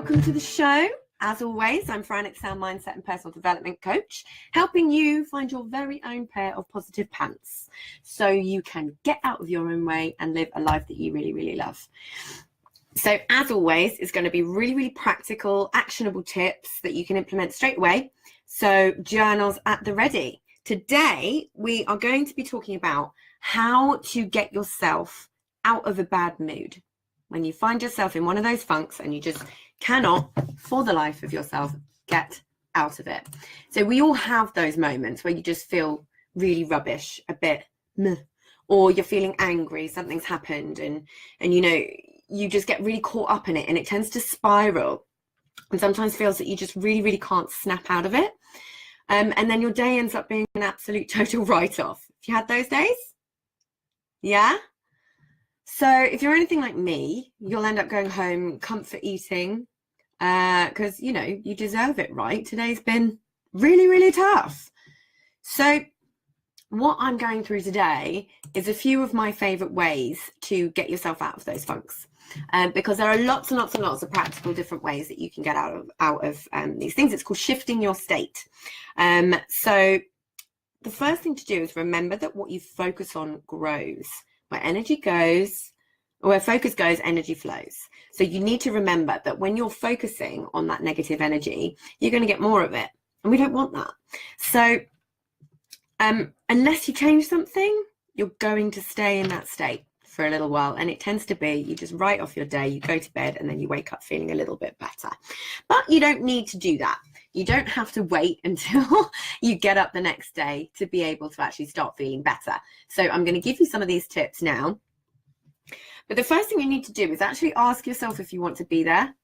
welcome to the show. As always, I'm Fran, Excell Mindset and Personal Development Coach, helping you find your very own pair of positive pants so you can get out of your own way and live a life that you really, really love. So as always, it's going to be really, really practical, actionable tips that you can implement straight away. So journals at the ready. Today, we are going to be talking about how to get yourself out of a bad mood. When you find yourself in one of those funks and you just cannot, for the life of yourself, get out of it. So we all have those moments where you just feel really rubbish, a bit meh, or you're feeling angry, something's happened, and you know, you just get really caught up in it and it tends to spiral. And sometimes feels that you just really, really can't snap out of it. And then your day ends up being an absolute total write-off. Have you had those days? Yeah? So if you're anything like me, you'll end up going home comfort eating because, you know, you deserve it, right? Today's been really, really tough. So what I'm going through today is a few of my favorite ways to get yourself out of those funks. Because there are lots and lots and lots of practical different ways that you can get out of these things. It's called shifting your state. So the first thing to do is remember that what you focus on grows. Where energy goes, or where focus goes, energy flows. So you need to remember that when you're focusing on that negative energy, you're going to get more of it. And we don't want that. So unless you change something, you're going to stay in that state for a little while. And it tends to be you just write off your day, you go to bed, and then you wake up feeling a little bit better. But you don't need to do that. You don't have to wait until you get up the next day to be able to actually start feeling better. So I'm going to give you some of these tips now. But the first thing you need to do is actually ask yourself if you want to be there.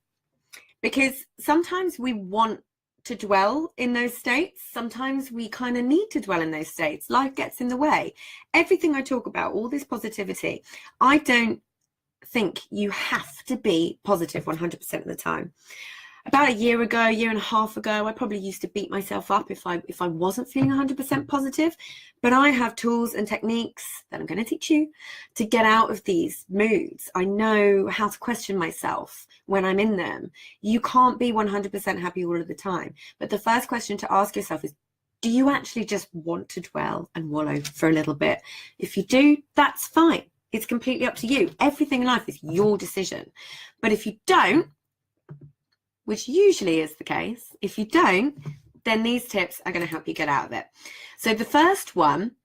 Because sometimes we want to dwell in those states. Sometimes we kind of need to dwell in those states. Life gets in the way. Everything I talk about, all this positivity, I don't think you have to be positive 100% of the time. About a year and a half ago, I probably used to beat myself up if I wasn't feeling 100% positive. But I have tools and techniques that I'm going to teach you to get out of these moods. I know how to question myself when I'm in them. You can't be 100% happy all of the time. But the first question to ask yourself is, do you actually just want to dwell and wallow for a little bit? If you do, that's fine. It's completely up to you. Everything in life is your decision. But if you don't, which usually is the case, if you don't, then these tips are going to help you get out of it. So the first one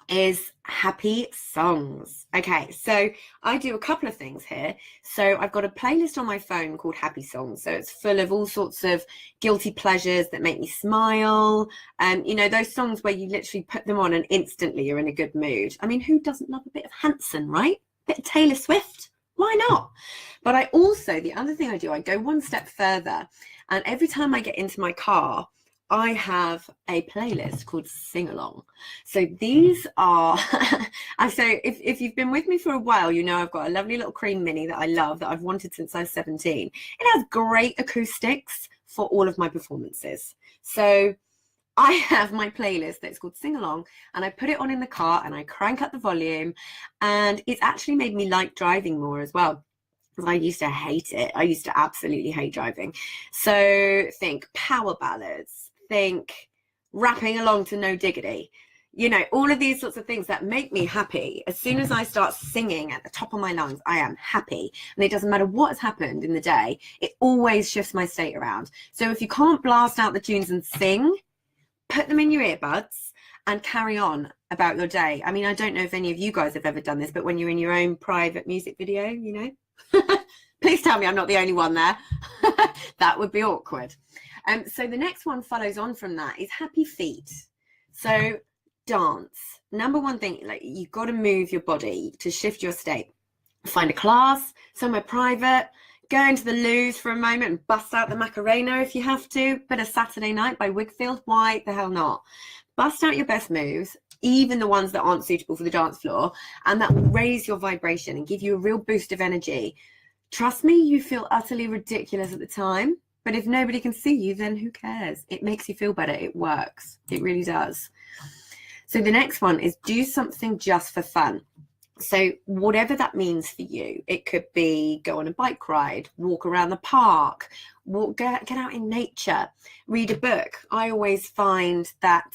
is happy songs. Okay, so I do a couple of things here. So I've got a playlist on my phone called Happy Songs. So it's full of all sorts of guilty pleasures that make me smile. You know, those songs where you literally put them on and instantly you're in a good mood. I mean, who doesn't love a bit of Hanson, right? A bit of Taylor Swift. Why not? But I also, the other thing I do, I go one step further. And every time I get into my car, I have a playlist called Sing Along. So these are, so if you've been with me for a while, you know I've got a lovely little cream mini that I love, that I've wanted since I was 17. It has great acoustics for all of my performances. So I have my playlist that's called Sing Along, and I put it on in the car and I crank up the volume, and it's actually made me like driving more as well. I used to hate it. I used to absolutely hate driving. So think power ballads, think rapping along to No Diggity, you know, all of these sorts of things that make me happy. As soon as I start singing at the top of my lungs, I am happy. And it doesn't matter what has happened in the day, it always shifts my state around. So if you can't blast out the tunes and sing, put them in your earbuds and carry on about your day. I mean, I don't know if any of you guys have ever done this, but when you're in your own private music video, you know, please tell me I'm not the only one there. That would be awkward. So the next one follows on from that is happy feet. So dance. Number one thing, like, you've got to move your body to shift your state. Find a class, somewhere private. Go into the loos for a moment and bust out the Macarena if you have to. But a Saturday Night by Wigfield, why the hell not? Bust out your best moves, even the ones that aren't suitable for the dance floor, and that will raise your vibration and give you a real boost of energy. Trust me, you feel utterly ridiculous at the time, but if nobody can see you, then who cares? It makes you feel better. It works. It really does. So the next one is do something just for fun. So whatever that means for you, it could be go on a bike ride, walk around the park, get out in nature, read a book. I always find that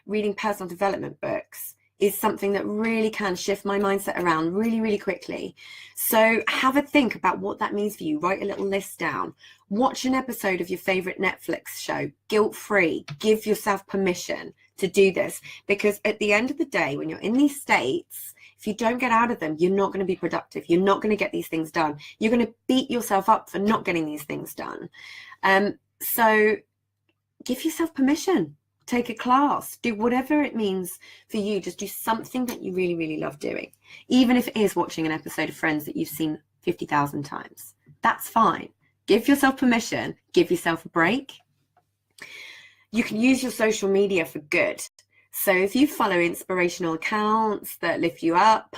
reading personal development books is something that really can shift my mindset around really, really quickly. So have a think about what that means for you. Write a little list down. Watch an episode of your favorite Netflix show, guilt-free. Give yourself permission to do this, because at the end of the day, when you're in these states, if you don't get out of them, you're not going to be productive. You're not going to get these things done. You're going to beat yourself up for not getting these things done. So give yourself permission. Take a class, do whatever it means for you. Just do something that you really, really love doing. Even if it is watching an episode of Friends that you've seen 50,000 times, that's fine. Give yourself permission, give yourself a break. You can use your social media for good. So if you follow inspirational accounts that lift you up,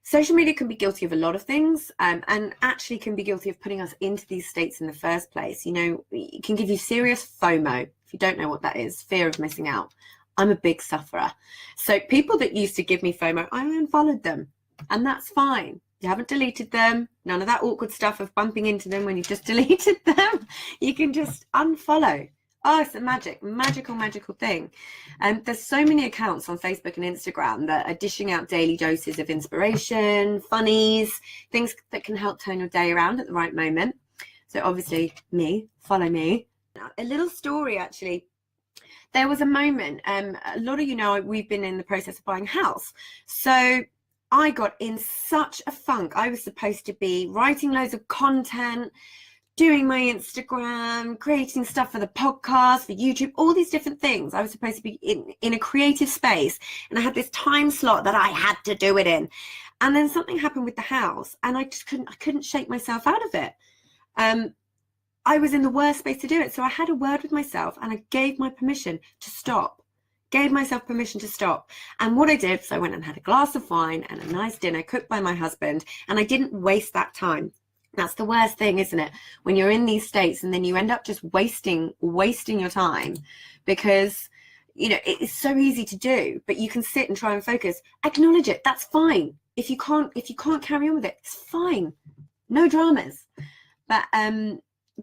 social media can be guilty of a lot of things, and actually can be guilty of putting us into these states in the first place. You know, it can give you serious FOMO. If you don't know what that is, fear of missing out. I'm a big sufferer. So people that used to give me FOMO, I unfollowed them, and that's fine. You haven't deleted them. None of that awkward stuff of bumping into them when you've just deleted them. You can just unfollow. Oh, it's a magical thing. There's so many accounts on Facebook and Instagram that are dishing out daily doses of inspiration, funnies, things that can help turn your day around at the right moment. So obviously follow me. A little story, actually. There was a moment, a lot of you know, we've been in the process of buying a house. So I got in such a funk. I was supposed to be writing loads of content, doing my Instagram, creating stuff for the podcast, for YouTube, all these different things. I was supposed to be in a creative space, and I had this time slot that I had to do it in. And then something happened with the house, and I couldn't shake myself out of it. I was in the worst space to do it. So I had a word with myself, and I gave my permission to stop. Gave myself permission to stop. And what I did was I went and had a glass of wine and a nice dinner cooked by my husband, and I didn't waste that time. That's the worst thing, isn't it? When you're in these states and then you end up just wasting your time, because, you know, it's so easy to do, but you can sit and try and focus. Acknowledge it. That's fine. If you can't carry on with it, it's fine. No dramas. But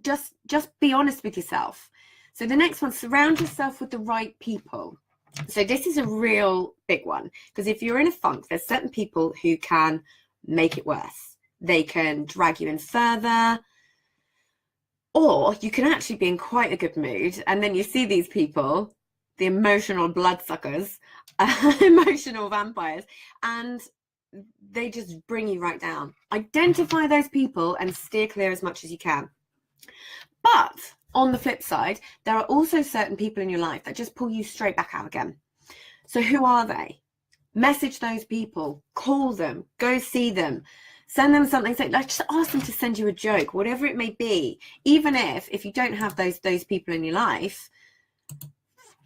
just be honest with yourself. So the next one, surround yourself with the right people. So this is a real big one, because if you're in a funk, there's certain people who can make it worse. They can drag you in further, or you can actually be in quite a good mood, and then you see these people, the emotional bloodsuckers, emotional vampires, and they just bring you right down. Identify those people and steer clear as much as you can. But on the flip side, there are also certain people in your life that just pull you straight back out again. So who are they? Message those people, call them, go see them. Send them something, like just ask them to send you a joke, whatever it may be. Even if you don't have those people in your life,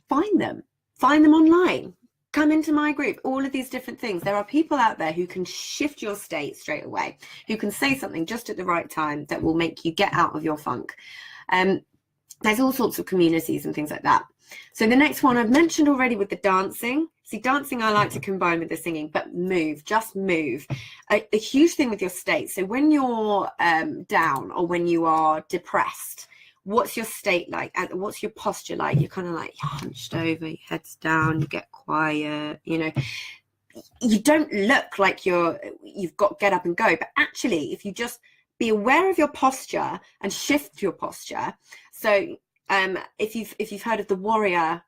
find them online. Come into my group, all of these different things. There are people out there who can shift your state straight away, who can say something just at the right time that will make you get out of your funk. There's all sorts of communities and things like that. So the next one I've mentioned already with the dancing. See, dancing I like to combine with the singing, but just move. A huge thing with your state. So when you're down or when you are depressed, what's your state like? What's your posture like? You're kind of like hunched over, your head's down, you get quiet, you know. You don't look like you've got get up and go, but actually if you just be aware of your posture and shift your posture. So if you've heard of the warrior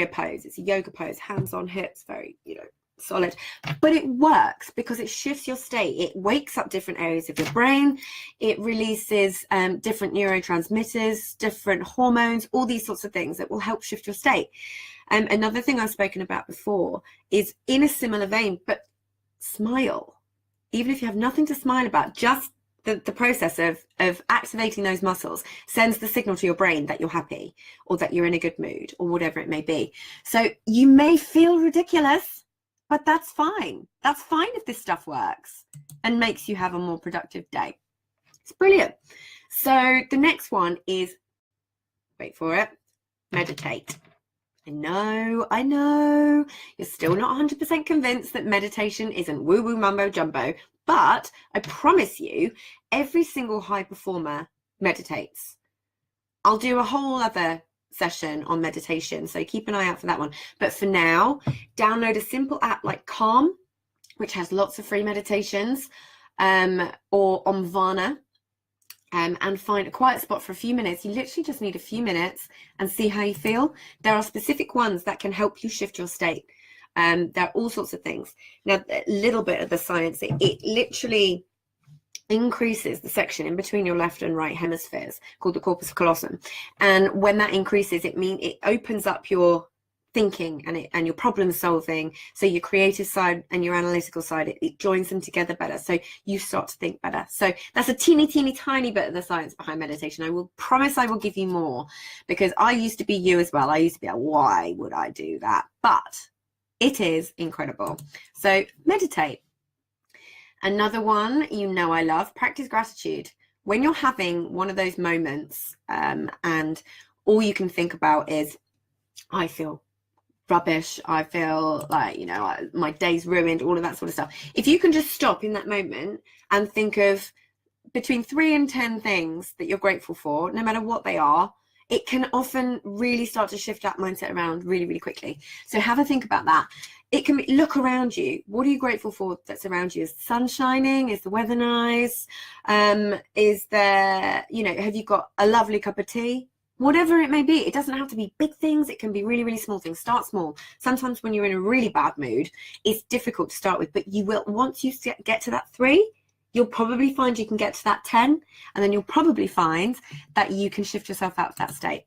pose, it's a yoga pose, hands on hips, very, you know, solid, but it works because it shifts your state. It wakes up different areas of your brain. It releases different neurotransmitters, different hormones, all these sorts of things that will help shift your state. Another thing I've spoken about before is in a similar vein, but smile. Even if you have nothing to smile about, just the process of activating those muscles sends the signal to your brain that you're happy or that you're in a good mood or whatever it may be. So you may feel ridiculous, but that's fine. That's fine if this stuff works and makes you have a more productive day. It's brilliant. So the next one is, wait for it, meditate. I know. You're still not 100% convinced that meditation isn't woo-woo mumbo jumbo, but I promise you, every single high performer meditates. I'll do a whole other session on meditation, so keep an eye out for that one. But for now, download a simple app like Calm, which has lots of free meditations, or Omvana, and find a quiet spot for a few minutes. You literally just need a few minutes and see how you feel. There are specific ones that can help you shift your state. There are all sorts of things. Now, a little bit of the science, it literally increases the section in between your left and right hemispheres called the corpus callosum. And when that increases, it opens up your thinking and your problem solving. So your creative side and your analytical side, it joins them together better. So you start to think better. So that's a teeny tiny bit of the science behind meditation. I will promise I will give you more, because I used to be you as well. I used to be like, why would I do that? But it is incredible. So meditate. Another one, I love, practice gratitude. When you're having one of those moments, and all you can think about is, I feel rubbish, I feel like, my day's ruined, all of that sort of stuff. If you can just stop in that moment and think of between 3 and 10 things that you're grateful for, no matter what they are, it can often really start to shift that mindset around really, really quickly. So have a think about that. It can be, look around you. What are you grateful for that's around you? Is the sun shining? Is the weather nice? Is there, have you got a lovely cup of tea? Whatever it may be, it doesn't have to be big things. It can be really, really small things. Start small. Sometimes when you're in a really bad mood, it's difficult to start with, but you will, once you get to that 3, you'll probably find you can get to that 10, and then you'll probably find that you can shift yourself out of that state.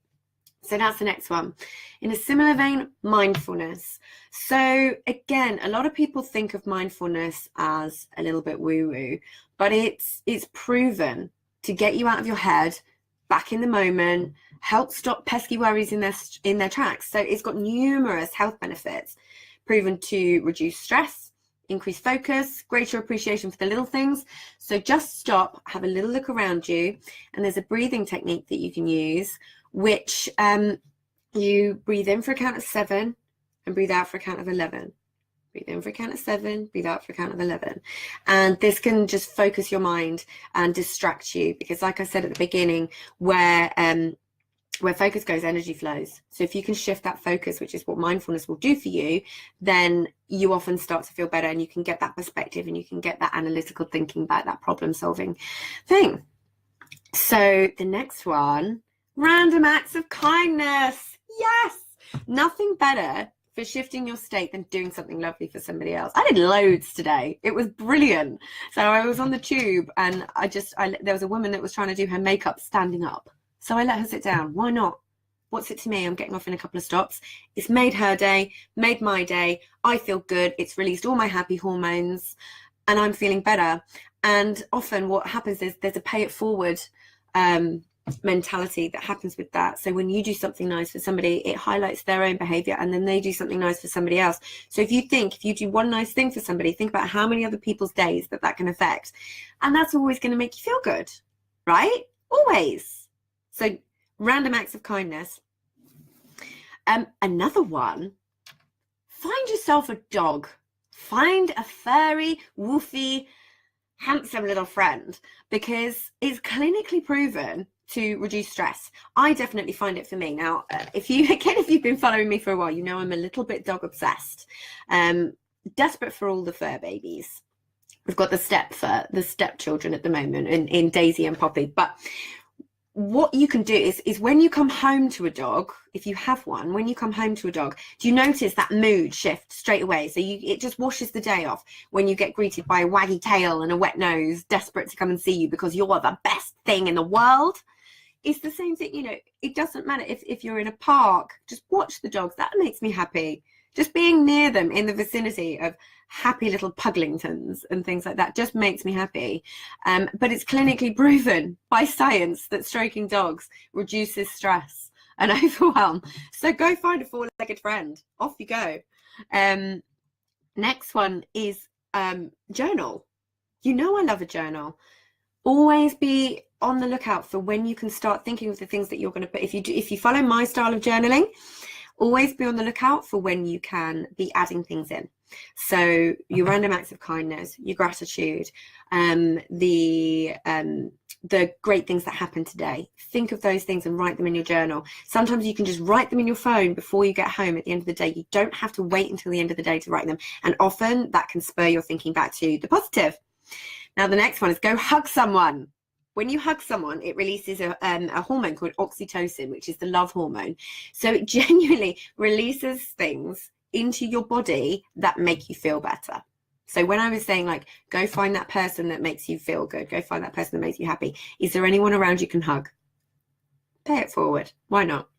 So that's the next one. In a similar vein, mindfulness. So again, a lot of people think of mindfulness as a little bit woo-woo, but it's proven to get you out of your head, back in the moment, help stop pesky worries in their tracks. So it's got numerous health benefits, proven to reduce stress, increase focus, greater appreciation for the little things. So just stop, have a little look around you, and there's a breathing technique that you can use, which you breathe in for a count of 7 and breathe out for a count of 11. Breathe in for a count of 7, breathe out for a count of 11. And this can just focus your mind and distract you, because like I said at the beginning, where focus goes, energy flows. So if you can shift that focus, which is what mindfulness will do for you, then you often start to feel better, and you can get that perspective, and you can get that analytical thinking back, that problem solving thing. So the next one, random acts of kindness. Yes, nothing better for shifting your state than doing something lovely for somebody else. I did loads today. It was brilliant. So I was on the tube, and there was a woman that was trying to do her makeup standing up. So I let her sit down. Why not? What's it to me? I'm getting off in a couple of stops. It's made her day, made my day. I feel good. It's released all my happy hormones, and I'm feeling better. And often what happens is there's a pay it forward mentality that happens with that. So when you do something nice for somebody, it highlights their own behavior, and then they do something nice for somebody else. So if you do one nice thing for somebody, think about how many other people's days that can affect, and that's always going to make you feel good, right? Always. So random acts of kindness. Another one, find yourself a dog. Find a furry, woofy, handsome little friend, because it's clinically proven to reduce stress. I definitely find it for me. Now, if you've been following me for a while, you know I'm a little bit dog obsessed. Desperate for all the fur babies. We've got the stepchildren at the moment in Daisy and Poppy. But what you can do is when you come home to a dog, if you have one, when you come home to a dog, do you notice that mood shift straight away? So it just washes the day off when you get greeted by a waggy tail and a wet nose, desperate to come and see you because you're the best thing in the world. It's the same thing, it doesn't matter if you're in a park, just watch the dogs. That makes me happy. Just being near them, in the vicinity of happy little Puglingtons and things like that, just makes me happy. But it's clinically proven by science that stroking dogs reduces stress and overwhelm. So go find a 4-legged friend. Off you go. Next one is journal. I love a journal. Always be on the lookout for when you can start thinking of the things that you're going to put. If you follow my style of journaling, Always be on the lookout for when you can be adding things in. So your random acts of kindness, your gratitude, the great things that happened today. Think of those things and write them in your journal. Sometimes you can just write them in your phone before you get home at the end of the day. You don't have to wait until the end of the day to write them. And often that can spur your thinking back to the positive. Now, the next one is go hug someone. When you hug someone, it releases a hormone called oxytocin, which is the love hormone. So it genuinely releases things into your body that make you feel better. So when I was saying, like, go find that person that makes you feel good, go find that person that makes you happy, is there anyone around you can hug? Pay it forward. Why not?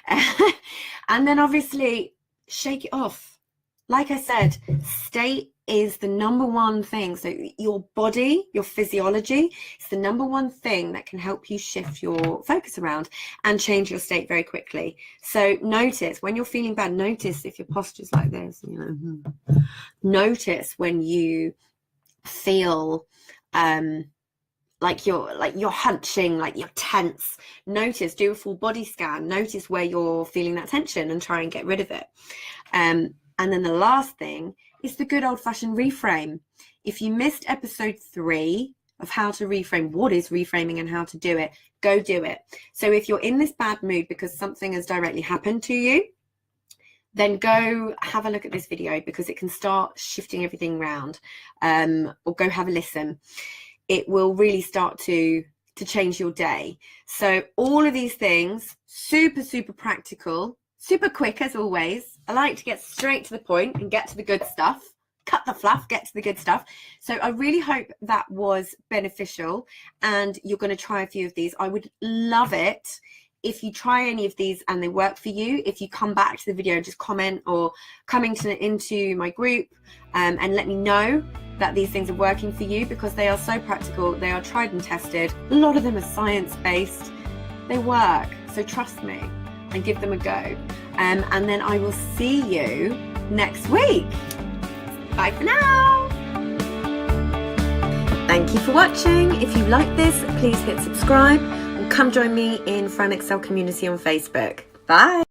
And then obviously shake it off. Like I said, state is the number one thing. So your body, your physiology, is the number one thing that can help you shift your focus around and change your state very quickly. So notice when you're feeling bad, notice if your posture's like this, you know, notice when you feel like you're hunching, like you're tense. Notice, do a full body scan, notice where you're feeling that tension and try and get rid of it. And then the last thing is the good old-fashioned reframe. If you missed episode 3 of how to reframe, what is reframing and how to do it, go do it. So if you're in this bad mood because something has directly happened to you, then go have a look at this video, because it can start shifting everything around, or go have a listen. It will really start to change your day. So all of these things, super, super practical, super quick as always. I like to get straight to the point and get to the good stuff. Cut the fluff, get to the good stuff. So I really hope that was beneficial and you're going to try a few of these. I would love it if you try any of these and they work for you. If you come back to the video and just comment or come into my group and let me know that these things are working for you, because they are so practical. They are tried and tested. A lot of them are science-based. They work. So trust me and give them a go. And then I will see you next week. Bye for now. Thank you for watching. If you like this, please hit subscribe and come join me in Fran Excell community on Facebook. Bye.